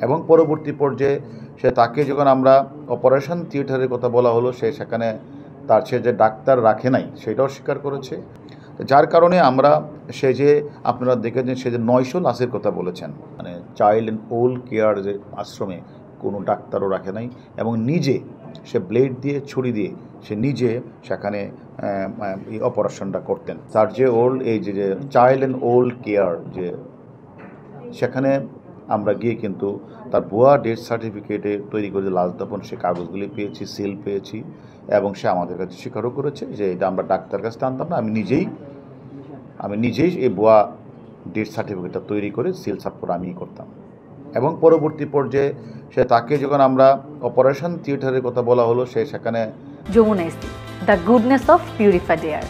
এবং পরবর্তী পর্যায়ে তাকে যখন আমরা অপারেশন থিয়েটারের কথা বলা হলো সেখানে সে যে ডাক্তার রাখে নাই সেটাও স্বীকার করেছে। যার কারণে আমরা যে আপনারা দেখেছেন সে যে 900 লাশের কথা বলেছেন, মানে চাইল্ড অ্যান্ড ওল্ড কেয়ার যে আশ্রমে কোনো ডাক্তারও রাখে নাই এবং নিজে সে ব্লেড দিয়ে ছুরি দিয়ে সে নিজে সেখানে এই অপারেশনটা করতেন। তার যে ওল্ড এই যে চাইল্ড অ্যান্ড ওল্ড কেয়ার যে সেখানে আমরা গিয়ে কিন্তু তার ভুয়া ডেথ সার্টিফিকেটে তৈরি করে লাশ দাফন সে কাগজগুলি পেয়েছি, সিল পেয়েছি এবং সে আমাদের কাছে স্বীকারও করেছে যে এটা আমরা ডাক্তার কাছে আনতাম না, আমি নিজেই এই ভুয়া ডেথ সার্টিফিকেটটা তৈরি করে সিল সাপ করে আমিই করতাম। এবং পরবর্তী পর্যায়ে তাকে যখন আমরা অপারেশন থিয়েটারের কথা বলা হলো সেখানে Jamuna EC, the goodness of purified air.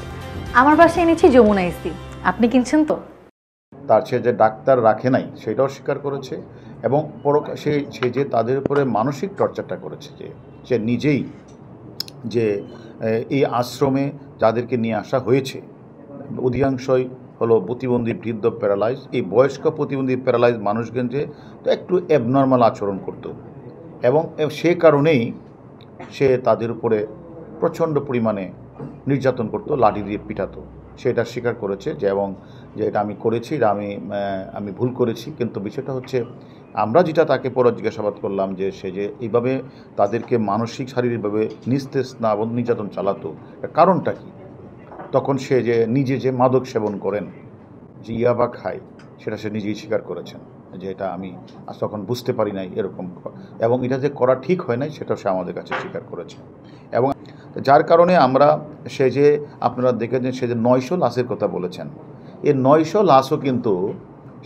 আমার বাসায় এনেছি যমুনা ইসি, আপনি কিনছেন তো? তার সে যে ডাক্তার রাখে নাই সেটাও স্বীকার করেছে এবং সে যে তাদের উপরে মানসিক টর্চারটা করেছে, যে সে নিজেই যে এই আশ্রমে যাদেরকে নিয়ে আসা হয়েছে অধিকাংশই হলো প্রতিবন্ধী, বৃদ্ধ, প্যারালাইজ। এই বয়স্ক প্রতিবন্ধী প্যারালাইজ মানুষগঞ্জে তো একটু অ্যাবনর্মাল আচরণ করত এবং সে কারণেই সে তাদের উপরে প্রচণ্ড পরিমাণে নির্যাতন করত, লাঠি দিয়ে পিটাতো। সেটা স্বীকার করেছে যে এবং যে এটা আমি করেছি, এটা আমি ভুল করেছি। কিন্তু বিষয়টা হচ্ছে আমরা যেটা তাকে পরে জিজ্ঞাসাবাদ করলাম যে সে যে এইভাবে তাদেরকে মানসিক শারীরিকভাবে নিস্তেজ না এবং নির্যাতন চালাতো, কারণটা কি? তখন সে যে নিজে যে মাদক সেবন করেন, যে ইয়াবা খায়, সেটা সে নিজেই স্বীকার করেছেন যে এটা আমি তখন বুঝতে পারি নাই এরকম, এবং এটা যে করা ঠিক হয় নাই সেটাও সে আমাদের কাছে স্বীকার করেছে। এবং যার কারণে আমরা যে আপনারা দেখেছেন সে যে 900 লাশের কথা বলেছেন, এই 900 লাশও কিন্তু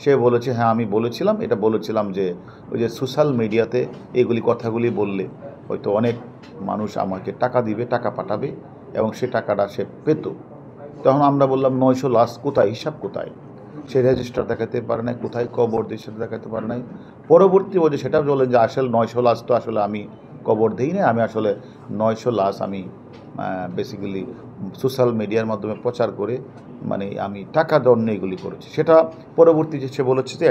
সে বলেছে হ্যাঁ আমি বলেছিলাম, এটা বলেছিলাম যে ওই যে সোশ্যাল মিডিয়াতে এগুলি কথাগুলি বললে হয়তো অনেক মানুষ আমাকে টাকা দিবে, টাকা পাঠাবে এবং সে টাকাটা সে পেত। তখন আমরা বললাম 900 লাশ কোথায়, হিসাব কোথায়? সে রেজিস্টার দেখাতে পারে নাই, কোথায় কবর দিয়ে সেটা দেখাতে পারে নাই। পরবর্তী বলছে সেটা বলেন যে আসলে 900 লাশ তো আসলে আমি কবর দিই না, আমি আসলে 900 লাশ আমি বেসিক্যালি সোশ্যাল মিডিয়ার মাধ্যমে প্রচার করে মানে আমি টাকা দেওয়ার নিয়ে এগুলি করেছি। সেটা পরবর্তীতে সে বলেছে যে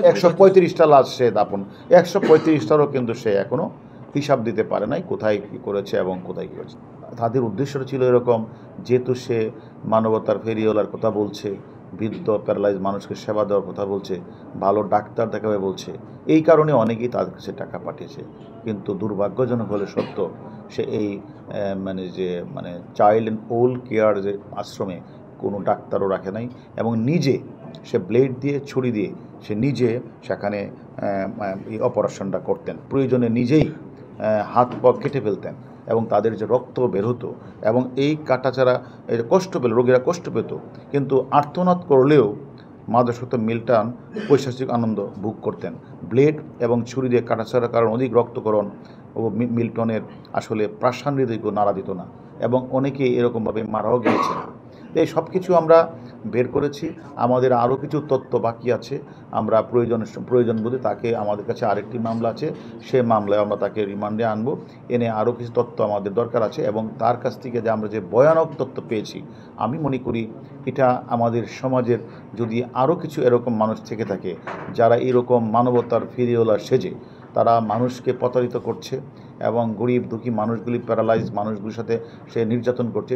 135টা লাশ সে দাপন, 135টারও কিন্তু সে এখনও হিসাব দিতে পারে নাই কোথায় কী করেছে এবং কোথায় কী করেছে। তাদের উদ্দেশ্যটা ছিল এরকম, যেহেতু সে মানবতার ফেরিওয়ালার কথা বলছে, বৃদ্ধ প্যারালাইজ মানুষকে সেবা দেওয়ার কথা বলছে, ভালো ডাক্তার দেখাবে বলছে, এই কারণে অনেকেই তাদের কাছে টাকা পাঠিয়েছে। কিন্তু দুর্ভাগ্যজনক হলে সত্য, সে এই চাইল্ড অ্যান্ড ওল্ড কেয়ার যে আশ্রমে কোনো ডাক্তারও রাখে নাই এবং নিজে সে ব্লেড দিয়ে ছুরি দিয়ে সে নিজে সেখানে এই অপারেশনটা করতেন। প্রয়োজনে নিজেই হাত পা কেটে ফেলতেন এবং তাদের যে রক্ত বের হতো এবং এই কাটাছাড়া কষ্ট পেল, রোগীরা কষ্ট পেত, কিন্তু আর্তনাদ করলেও মাদকাসক্ত মিল্টন পৈশাচিক আনন্দ ভোগ করতেন। ব্লেড এবং ছুরি দিয়ে কাটাছাড়ার কারণে অধিক রক্তকরণ ও মিল্টনের আসলে প্রাণহৃদয়কে নাড়া দিত না এবং অনেকেই এরকমভাবে মারাও গিয়েছেন। এই সব কিছু আমরা বের করেছি। আমাদের আরও কিছু তথ্য বাকি আছে, আমরা প্রয়োজন বোধে তাকে, আমাদের কাছে আরেকটি মামলা আছে, সে মামলায় আমরা তাকে রিমান্ডে আনবো, এনে আরও কিছু তথ্য আমাদের দরকার আছে এবং তার কাছ থেকে যে আমরা যে ভয়ানক তথ্য পেয়েছি, আমি মনে করি এটা আমাদের সমাজের যদি আরও কিছু এরকম মানুষ থেকে থাকে যারা এরকম মানবতার ফেরিওয়ালা সেজে তারা মানুষকে প্রতারিত করছে এবং গরিব দুঃখী মানুষগুলি, প্যারালাইজ মানুষগুলির সাথে সে নির্যাতন করছে,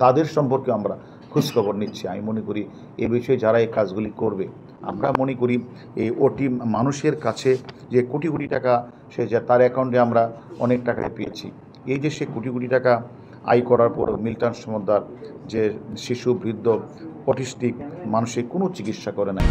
তাদের সম্পর্কে আমরা খোঁজখবর নিচ্ছি। আমি মনে করি এ বিষয়ে যারা এই কাজগুলি করবে, আমরা মনে করি এই মানুষের কাছে যে কোটি কোটি টাকা সে তার অ্যাকাউন্টে আমরা অনেক টাকায় পেয়েছি, এই যে সে কোটি কোটি টাকা আয় করার পরও মিল্টন সমদ্দার যে শিশু, বৃদ্ধ, অটিস্টিক মানুষের কোনো চিকিৎসা করে নাই।